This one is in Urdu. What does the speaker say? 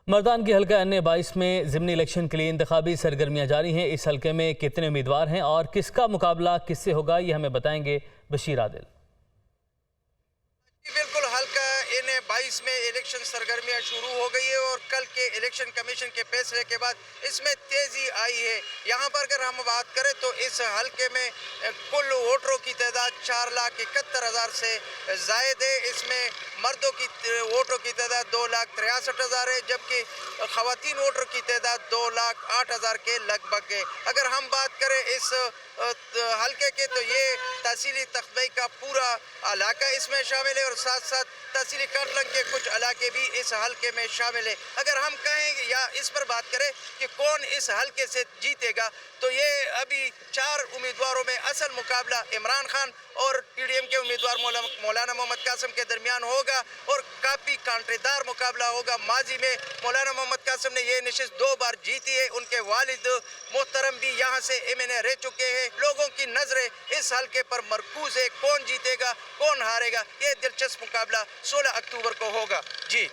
مردان کے حلقہ N22 میں ضمنی الیکشن کے لیے انتخابی سرگرمیاں جاری ہیں۔ اس حلقے میں کتنے امیدوار ہیں اور کس کا مقابلہ کس سے ہوگا، یہ ہمیں بتائیں گے بشیر عادل۔ بالکل، حلقہ N22 میں الیکشن سرگرمیاں شروع ہو گئی ہے اور کل کے الیکشن کمیشن کے فیصلے کے بعد اس میں تیزی آئی ہے۔ یہاں پر اگر ہم بات کریں تو اس حلقے میں کل ووٹروں کی تعداد 4,71,000 سے زائد ہے۔ اس میں مردوں کی ووٹروں کی تعداد 2,63,000 ہے، جبکہ خواتین ووٹر کی تعداد 2,08,000 کے لگ بھگ ہے۔ اگر ہم بات کریں اس حلقے کے تو یہ تحصیلی تخمئی کا پورا علاقہ اس میں شامل ہے اور ساتھ ساتھ تحصیلی کارلنگ کے کچھ علاقے بھی اس حلقے میں شامل ہے۔ اگر ہم کہیں یا اس پر بات کریں کہ کون اس حلقے سے جیتے گا تو یہ ابھی 4 امیدواروں میں اصل مقابلہ عمران خان اور پی ڈی ایم کے امیدوار مولانا محمد قاسم کے درمیان ہوگا اور کافی کانٹے دار مقابلہ ہوگا۔ ماضی میں مولانا محمد قاسم نے یہ نشست 2 بار جیتی ہے، ان کے والد محترم بھی یہاں سے MNA رہ چکے ہیں۔ لوگوں کی نظریں اس حلقے پر مرکوز ہے، کون جیتے گا کون ہارے گا۔ یہ دلچسپ مقابلہ 16 اکتوبر کو ہوگا۔ جی